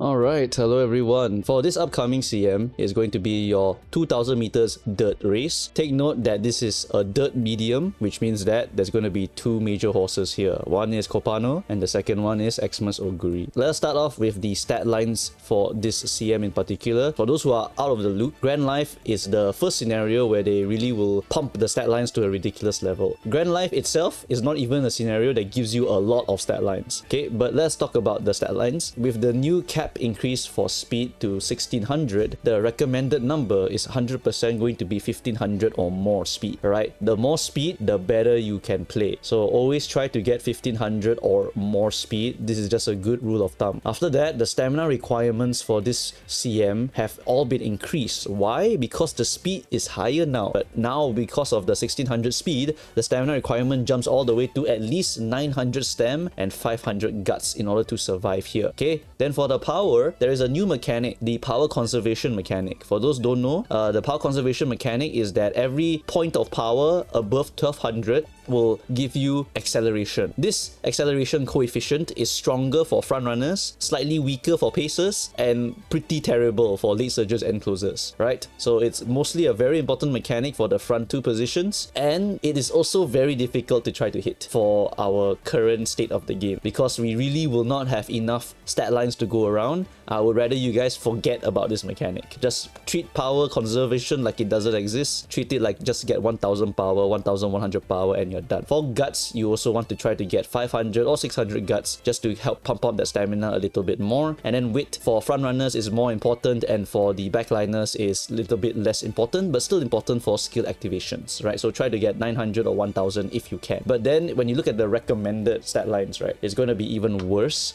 Alright, hello everyone. For this upcoming CM is going to be your 2000 meters dirt race. Take note that this is a dirt medium, which means that there's going to be two major horses here. One is Kopano and the second one is Xoguri. Let us start off with the stat lines for this CM in particular. For those who are out of the loop, Grand Life is the first scenario where they really will pump the stat lines to a ridiculous level. Grand Life itself is not even a scenario that gives you a lot of stat lines. Okay, but let's talk about the stat lines. With the new cap increase for speed to 1600, the recommended number is 100% going to be 1500 or more speed. Alright, the more speed, the better you can play. So always try to get 1500 or more speed. This is just a good rule of thumb. After that, the stamina requirements for this CM have all been increased. Why? Because the speed is higher now. But now, because of the 1600 speed, the stamina requirement jumps all the way to at least 900 stam and 500 guts in order to survive here. Okay, then for the power, there is a new mechanic, the power conservation mechanic. For those who don't know, the power conservation mechanic is that every point of power above 1200 will give you acceleration. This acceleration coefficient is stronger for front runners, slightly weaker for pacers, and pretty terrible for late surgers and closers, right? So it's mostly a very important mechanic for the front two positions, and it is also very difficult to try to hit for our current state of the game because we really will not have enough stat lines to go around. I would rather you guys forget about this mechanic. Just treat power conservation like it doesn't exist. Treat it like just get 1000 power, 1100 power, and you're done. For guts, you also want to try to get 500 or 600 guts just to help pump up that stamina a little bit more. And then wit for front runners is more important, and for the backliners is a little bit less important, but still important for skill activations, right? So try to get 900 or 1000 if you can. But then when you look at the recommended stat lines, right, it's going to be even worse.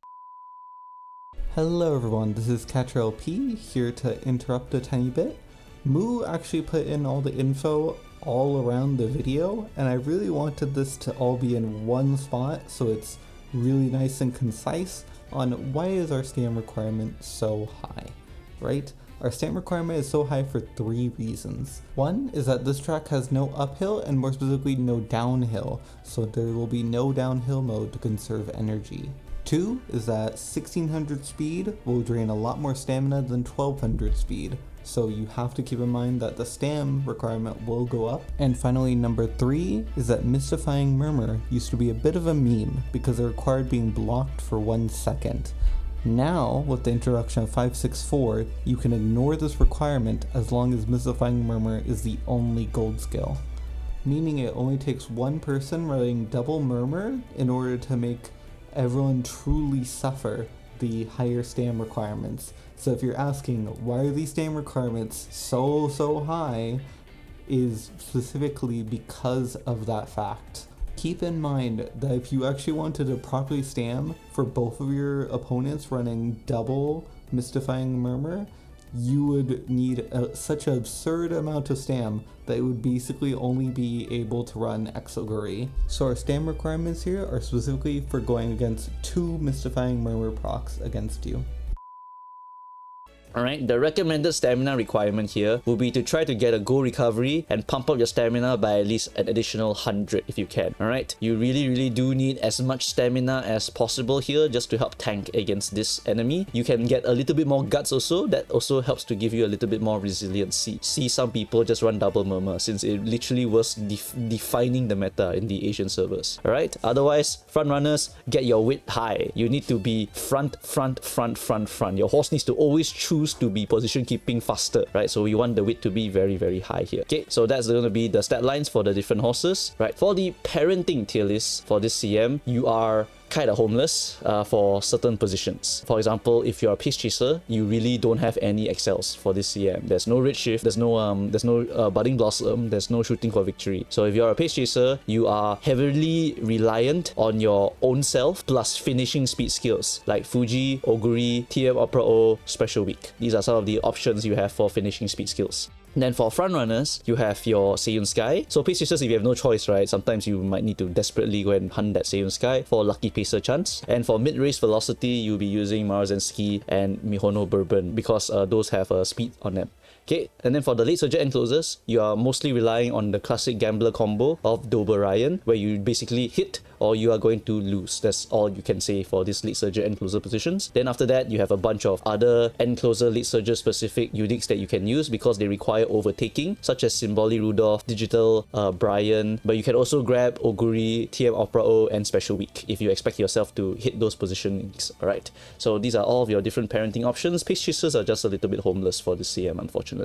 Hello everyone, this is CatcherLP here to interrupt a tiny bit. Moo actually put in all the info all around the video, and I really wanted this to all be in one spot so it's really nice and concise on why is our stam requirement so high, right? Our stam requirement is so high for three reasons. One is that this track has no uphill and more specifically no downhill, so there will be no downhill mode to conserve energy. Two is that 1600 speed will drain a lot more stamina than 1200 speed, so you have to keep in mind that the stam requirement will go up. And finally, number three is that Mystifying Murmur used to be a bit of a meme because it required being blocked for 1 second. Now, with the introduction of 564, you can ignore this requirement as long as Mystifying Murmur is the only gold skill. Meaning it only takes one person running double Murmur in order to make everyone truly suffer the higher stam requirements. So if you're asking why are these stam requirements so high, is specifically because of that fact. Keep in mind that if you actually wanted to properly stam for both of your opponents running double Mystifying Murmur, you would need such an absurd amount of stam that it would basically only be able to run Xoguri. So our stam requirements here are specifically for going against two Mystifying Murmur procs against you. Alright, the recommended stamina requirement here will be to try to get a go recovery and pump up your stamina by at least an additional 100 if you can. Alright, you really do need as much stamina as possible here just to help tank against this enemy. You can get a little bit more guts also, that also helps to give you a little bit more resiliency. See some people just run double murmur since it literally was defining the meta in the Asian servers. Alright, otherwise, front runners, get your wit high. You need to be front. Your horse needs to always choose to be position keeping faster, right? So we want the wit to be very high here. Okay, so that's going to be the stat lines for the different horses, right? For the parenting tier list for this CM, you are kind of homeless for certain positions. For example, if you're a pace chaser, you really don't have any excels for this CM. There's no red shift, there's no budding blossom, there's no shooting for victory. So if you're a pace chaser, you are heavily reliant on your own self plus finishing speed skills like Fuji, Oguri, TM Opera O, Special Week. These are some of the options you have for finishing speed skills. Then for front runners, you have your Seiyun Sky. So pace chasers, if you have no choice, right, sometimes you might need to desperately go and hunt that Seiyun Sky for lucky pacer chance. And for mid-race velocity, you'll be using Marzensky and Mihono Bourbon because those have a speed on them. Okay, and then for the late surger enclosers, you are mostly relying on the classic gambler combo of Dober Ryan, where you basically hit or you are going to lose. That's all you can say for these late surger encloser positions. Then after that, you have a bunch of other encloser late surger specific uniques that you can use because they require overtaking, such as Symboli Rudolph, Digital Brian, but you can also grab Xoguri, TM Opera O, and Special Week if you expect yourself to hit those positionings. Alright, so these are all of your different parenting options. Pace chasers are just a little bit homeless for this CM, unfortunately.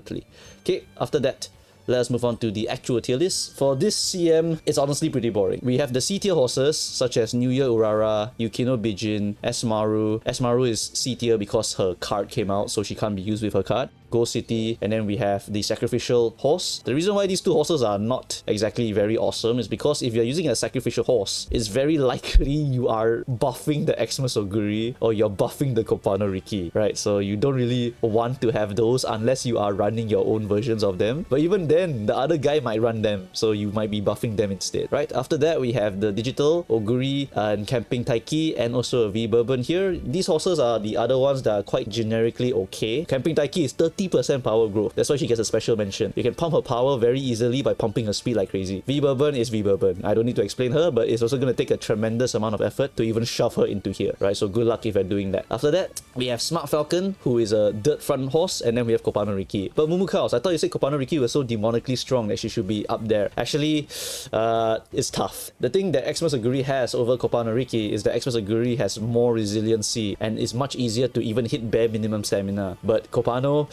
Okay, after that, let us move on to the actual tier list. For this CM, it's honestly pretty boring. We have the C tier horses such as New Year Urara, Yukino Bijin, Esmaru. Esmaru is C tier because her card came out, so she can't be used with her card. Go City, and then we have the sacrificial horse. The reason why these two horses are not exactly very awesome is because if you're using a sacrificial horse, it's very likely you are buffing the Xmas Oguri or you're buffing the Kopano Riki, right? So you don't really want to have those unless you are running your own versions of them. But even then, the other guy might run them, so you might be buffing them instead, right? After that, we have the Digital Oguri and Camping Taiki and also a V Bourbon here. These horses are the other ones that are quite generically okay. Camping Taiki is 30% power growth. That's why she gets a special mention. You can pump her power very easily by pumping her speed like crazy. V Bourbon is V Bourbon. I don't need to explain her, but it's also going to take a tremendous amount of effort to even shove her into here, right? So good luck if you're doing that. After that, we have Smart Falcon, who is a dirt front horse, and then we have Kopano Riki. But MooMooCows, I thought you said Kopano Riki was so demonically strong that she should be up there. Actually, it's tough. The thing that Xmas Oguri has over Kopano Riki is that Xmas Oguri has more resiliency and is much easier to even hit bare minimum stamina. But Kopano,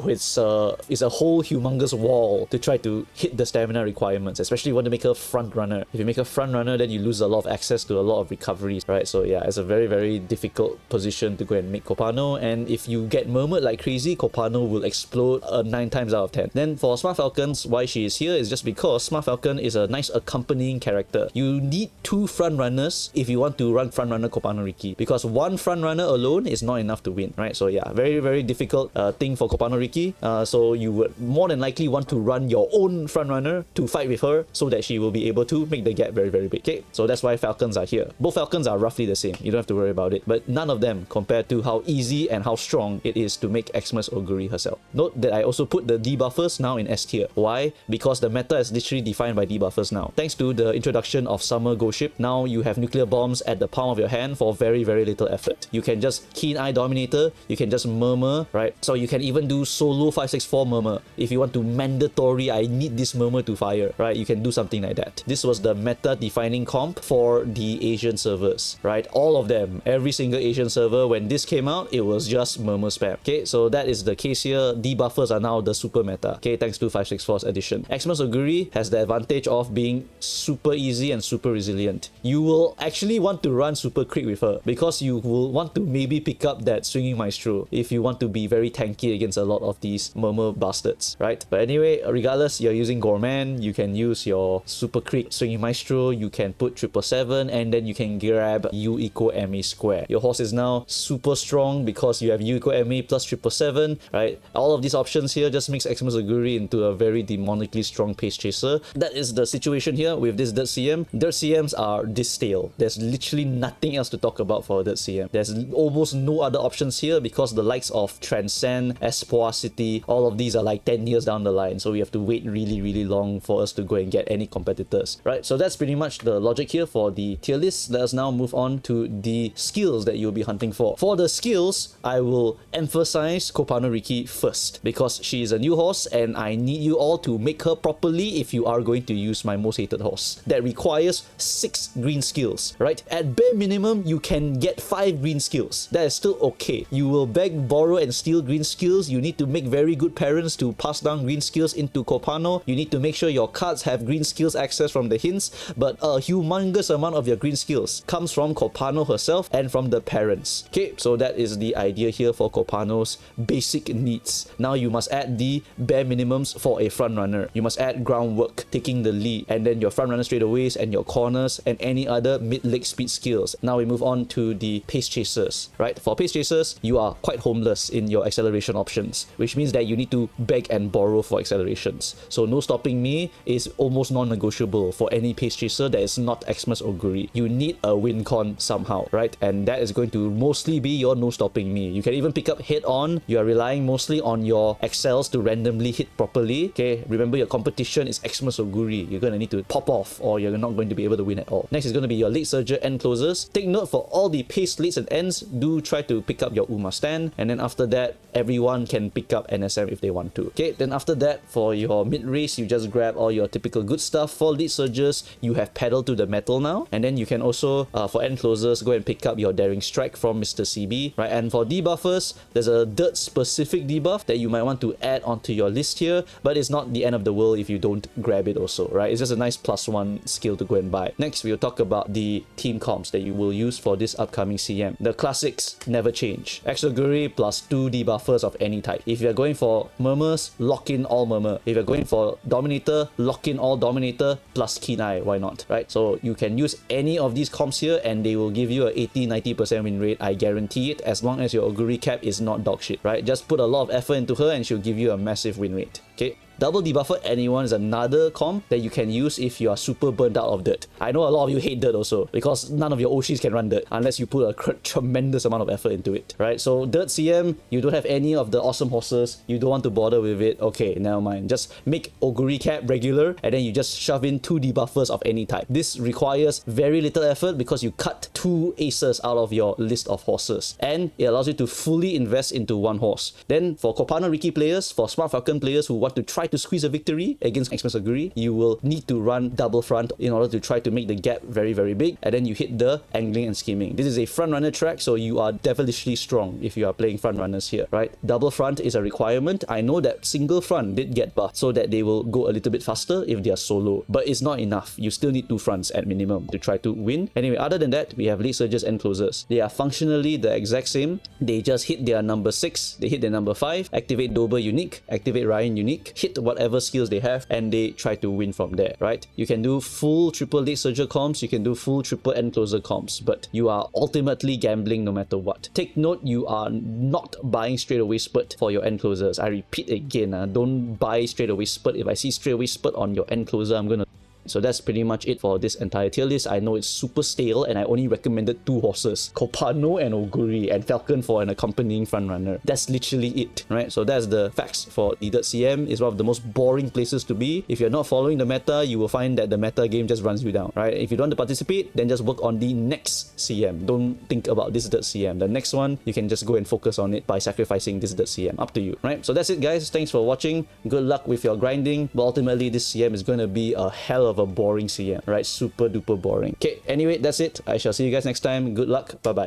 it's a whole humongous wall to try to hit the stamina requirements, especially if you want to make her front runner. If you make her front runner, then you lose a lot of access to a lot of recoveries, right? So yeah, it's a very, very difficult position to go and make Kopano, and if you get murmured like crazy, Kopano will explode 9 times out of 10. Then for Smart Falcons, why she is here is just because Smart Falcon is a nice accompanying character. You need 2 front runners if you want to run front runner Kopano Riki, because 1 front runner alone is not enough to win, right? So yeah, very, very difficult thing for Kopano Riki. So you would more than likely want to run your own front runner to fight with her so that she will be able to make the gap very, very big. Okay, so that's why Falcons are here. Both Falcons are roughly the same. You don't have to worry about it, but none of them compared to how easy and how strong it is to make Xmas Oguri herself. Note that I also put the debuffers now in S tier. Why? Because the meta is literally defined by debuffers now. Thanks to the introduction of Summer Ghost Ship, now you have nuclear bombs at the palm of your hand for very, very little effort. You can just Keen Eye Dominator, you can just Murmur, right? So you can even do solo 564 Murmur. If you want to mandatory, I need this Murmur to fire, right? You can do something like that. This was the meta defining comp for the Asian servers, right? All of them, every single Asian server, when this came out, it was just Murmur spam. Okay, so that is the case here. Debuffers are now the super meta. Okay, thanks to 564's addition. Xmas Oguri has the advantage of being super easy and super resilient. You will actually want to run super crit with her because you will want to maybe pick up that Swinging Maestro if you want to be very tanky against a lot of these Murmur bastards, right? But anyway, regardless, you're using Gorman, you can use your super crit Swinging Maestro, you can put 777, and then you can grab U equal MA square. Your horse is now super strong because you have U equal MA plus 777, right? All of these options here just makes Xmas Oguri into a very demonically strong pace chaser. That is the situation here with this Dirt CM. Dirt CMs are this stale. There's literally nothing else to talk about for Dirt CM. There's almost no other options here because the likes of Transcend, Espoir City, all of these are like 10 years down the line, so we have to wait really, really long for us to go and get any competitors, right? So that's pretty much the logic here for the tier list. Let us now move on to the skills that you'll be hunting for. For the skills, I will emphasize Kopano Riki first because she is a new horse and I need you all to make her properly if you are going to use my most hated horse. That requires 6 green skills, right? At bare minimum, you can get 5 green skills. That is still okay. You will beg, borrow, and steal green skills. You need to make very good parents to pass down green skills into Kopano. You need to make sure your cards have green skills access from the hints, but a humongous amount of your green skills comes from Kopano herself and from the parents. Okay, so that is the idea here for Kopano's basic needs. Now you must add the bare minimums for a front runner. You must add groundwork, taking the lead, and then your front runner straightaways and your corners and any other mid-leg speed skills. Now we move on to the pace chasers, right? For pace chasers, you are quite homeless in your acceleration options, which means that you need to beg and borrow for accelerations. So no stopping me is almost non-negotiable for any pace chaser that is not Xmas Oguri. You need a win con somehow, right? And that is going to mostly be your no stopping me. You can even pick up head on. You are relying mostly on your excels to randomly hit properly. Okay, remember your competition is Xmas Oguri. You're gonna need to pop off or you're not going to be able to win at all. Next is going to be your late surger end closers. Take note, for all the pace leads and ends, do try to pick up your Uma stand, and then after that everyone can pick up NSM if they want to. Okay, then after that for your mid race, you just grab all your typical good stuff. For lead surgers, you have pedal to the metal now, and then you can also for end closers go and pick up your daring strike from Mr. CB, right? And for debuffers, there's a dirt specific debuff that you might want to add onto your list here, but it's not the end of the world if you don't grab it also, right? It's just a nice +1 skill to go and buy. Next, we'll talk about the team comps that you will use for this upcoming CM. The classics never change. Xoguri +2 debuffers of any type. If you're going for murmurs, lock in all murmur. If you're going for dominator, lock in all dominator plus keen eye. Why not, right? So you can use any of these comps here and they will give you a 80-90% win rate. I guarantee it, as long as your Oguri cap is not dog shit, right? Just put a lot of effort into her and she'll give you a massive win rate. Okay. Double debuffer anyone is another comp that you can use if you are super burnt out of dirt. I know a lot of you hate dirt also because none of your Oshis can run dirt unless you put a tremendous amount of effort into it, right? So dirt CM, you don't have any of the awesome horses, you don't want to bother with it, okay, never mind. Just make Oguri cap regular and then you just shove in 2 debuffers of any type. This requires very little effort because you cut 2 aces out of your list of horses and it allows you to fully invest into 1 horse. Then for Kopano Riki players, for Smart Falcon players who want to try to squeeze a victory against Xmas Oguri, you will need to run double front in order to try to make the gap very, very big, and then you hit the angling and scheming. This is a front runner track, so you are devilishly strong if you are playing front runners here, right? Double front is a requirement. I know that single front did get buffed so that they will go a little bit faster if they are solo, but it's not enough. You still need 2 fronts at minimum to try to win. Anyway, other than that, we have late surges and closers. They are functionally the exact same. They just hit their number 6, they hit their number 5, activate Dober unique, activate Ryan unique, hit whatever skills they have, and they try to win from there, right? You can do full triple late surger comps, you can do full triple end closer comps, but you are ultimately gambling no matter what. Take note, you are not buying straight away spurt for your end closers. I repeat again, don't buy straight away spurt. If I see straight away spurt on your end closer, I'm gonna... So that's pretty much it for this entire tier list. I know it's super stale and I only recommended 2 horses, Kopano and Oguri, and Falcon for an accompanying frontrunner. That's literally it, right? So that's the facts for the Dirt CM. It's one of the most boring places to be. If you're not following the meta, you will find that the meta game just runs you down, right? If you don't want to participate, then just work on the next CM. Don't think about this Dirt CM. The next one, you can just go and focus on it by sacrificing this Dirt CM. Up to you, right? So that's it, guys. Thanks for watching. Good luck with your grinding. But ultimately, this CM is going to be a hell of a boring CM, right? Super duper boring. Okay, anyway, that's it. I shall see you guys next time. Good luck. Bye bye.